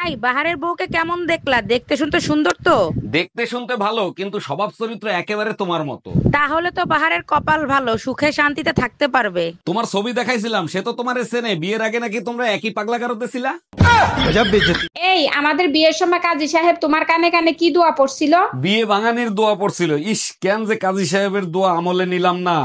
এই বাহারের বউকে কেমন দেখলা? দেখতে শুনতে সুন্দর তো? দেখতে শুনতে ভালো, কিন্তু স্বভাব চরিত্র একেবারে তোমার মতো। তাহলে তো বাহারের কপাল ভালো, সুখে শান্তিতে থাকতে পারবে। তোমার ছবি দেখাইছিলাম, সে তো তোমার চেনে। বিয়ের আগে নাকি তোমরা একই পাগলা গারোতে ছিলা। এই আমাদের বিয়ের সময় কাজী সাহেব তোমার কানে কানে কি দোয়া পড়ছিল? বিয়ে ভাঙানির দোয়া পড়ছিল। ইস, কেন যে কাজী সাহেবের দোয়া আমলে নিলাম না।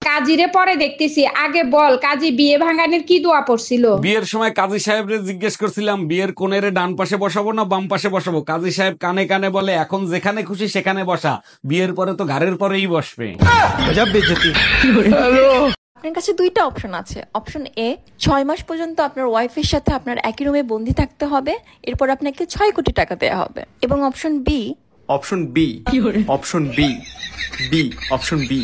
কাজীরে পরে দেখতেছি, আগে বল কাজী বিয়ে ভাঙানির কি দোয়া পড়ছিল? বিয়ের সময় কাজী সাহেবরে জিজ্ঞেস করছিলাম, বিয়ের কোণের ডান পাশে বসাবো না বাম পাশে বসাবো। কাজী সাহেব কানে কানে বলে, এখন যেখানে খুশি সেখানে বসা, বিয়ের পরে তো ঘাড়ের পরেই বসবে। আপনার কাছে দুইটা অপশন আছে। অপশন এ, 6 মাস পর্যন্ত আপনার ওয়াইফের সাথে আপনার একই রুমে বন্দি থাকতে হবে, এরপর আপনাকে 6 কোটি টাকা দেওয়া হবে। এবং option B, option B, option B, B, option B.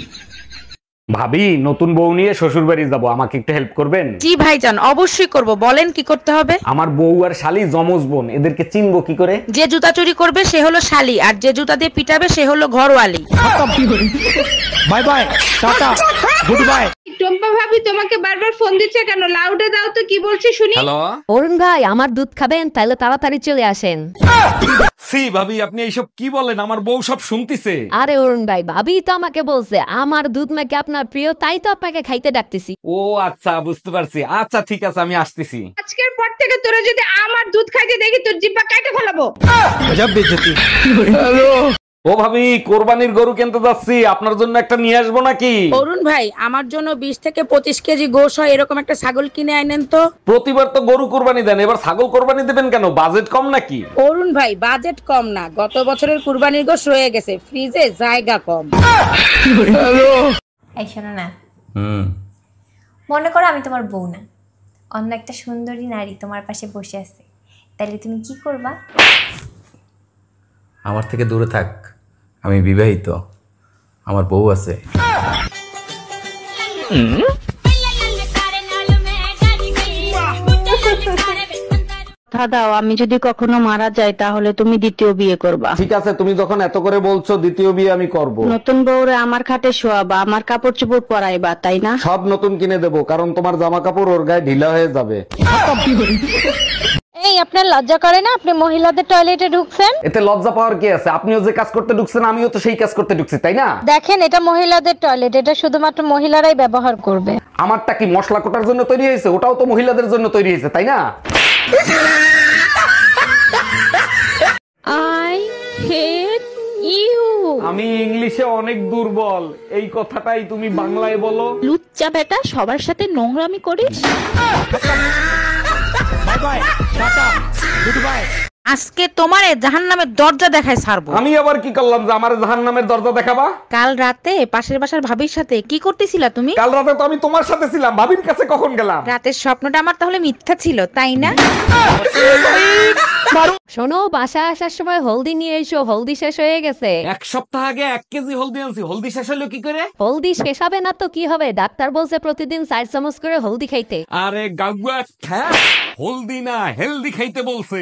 ভাবি, নতুন বউ নিয়ে শ্বশুর বাড়ি যাবো, আমাকে একটু হেল্প করবেন? জি ভাইজান, অবশ্যই করব। বলেন কি করতে হবে? আমার বউ আর শালি জমজ বোন, এদেরকে চিনবো কি করে? যে জুতা চুরি করবে সে হলো শালি, আর যে জুতা দিয়ে পিটাবে সে হলো ঘরওয়ালি। Bye bye, tata, goodbye. টম্পা ভাবি তোমাকে বারবার ফোন দিচ্ছে কেন? লাউডে দাও তো, কি বলছি শুনি। হ্যালো। অরুণ ভাই, আমার দুধ খাবেন? তাহলে তাড়াতাড়ি চলে আসেন। সি ভাবি, আপনি এইসব কি বলেন? আমার বউ সব শুনতিছে। আরে অরুণ ভাই, ভাবি তো আমাকে বলছে আমার দুধ নাকি আপনার প্রিয়, তাই তো আপনাকে খাইতে ডাকতেছি। ও আচ্ছা, বুঝতে পারছি। আচ্ছা ঠিক আছে, আমি আসতেছি। আজকের পর থেকে তোরা যদি আমার দুধ খাইতে দেখি তোর জিব্বা কাটে ফেলাবো। ও ভাবি, কোরবানির গরু কিনতে যাচ্ছি, আপনার জন্য একটা নিয়ে আসবো নাকি? অরুণ ভাই, আমার জন্য 20 থেকে 25 কেজি গোশ হয় এরকম একটা ছাগল কিনে আনেন তো। প্রতিবার তো গরু কোরবানি দেন, এবার ছাগল কোরবানি দেবেন কেন? বাজেট কম নাকি? অরুণ ভাই, বাজেট কম না, গত বছরের কুরবানির গোশ রয়ে গেছে, ফ্রিজে জায়গা কম। এই শোনো না, মনে করো আমি তোমার বউ না, অন্য একটা সুন্দরী নারী তোমার পাশে বসে আছে, তাহলে তুমি কি করবা? আমার থেকে দূরে থাক, আমি বিবাহিত, আমার বউ আছে। দাও, আমি যদি কখনো মারা যাই তাহলে তুমি দ্বিতীয় বিয়ে করবা। ঠিক আছে, তুমি যখন এত করে বলছো, দ্বিতীয় বিয়ে আমি করব। নতুন বউরে আমার খাটে শোয়াবা, আমার কাপড় চোপড় পরাইবা, তাই না? সব নতুন কিনে দেবো, কারণ তোমার জামা কাপড় ওর গায়ে ঢিলা হয়ে যাবে। এই আপনার লজ্জা করে না? আপনি মহিলাদের টয়লেটে ঢুকছেন। এতে লজ্জা পাওয়ার কি আছে? আপনিও যে কাজ করতে ঢুকছেন, আমিও তো সেই কাজ করতে ঢুকছি, তাই না? দেখেন, এটা মহিলাদের টয়লেট, এটা শুধুমাত্র মহিলারাই ব্যবহার করবে। আমারটা কি মশলা কোটার জন্য তৈরি হয়েছে? ওটাও তো মহিলাদের জন্য তৈরি হয়েছে, তাই না? I hate you. আমি ইংলিশে অনেক দুর্বল, এই কথাটাই তুমি বাংলায় বলো। লুচ্চা বেটা, সবার সাথে নোংরামি করিস। By bye, tata, good bye. আজকে তোমারে জাহান্নামের দরজা দেখায় ছাড়বো। আমি আবার কি করলাম যে আমার জাহান্নামের দরজা দেখাবা? কাল রাতে পাশের বাসার ভাবির সাথে কি করতেছিলা তুমি? কাল রাতে তো আমি তোমার সাথে ছিলাম, ভাবির কাছে কখন গেলাম? রাতের স্বপ্নটা আমার তাহলে মিথ্যা ছিল, তাই না? শোনো, বাসা আসার সময় হলদি নিয়ে এসো, হলদি শেষ হয়ে গেছে। 1 সপ্তাহ আগে 1 কেজি হলদি আনছি, হলদি শেষ হলো কি করে? হলদি শেষ হবে না তো কি হবে? ডাক্তার বলছে প্রতিদিন 4 চামচ করে হলদি খাইতে। আরে গাগুয়া, হলদি না হেলদি খাইতে বলছে।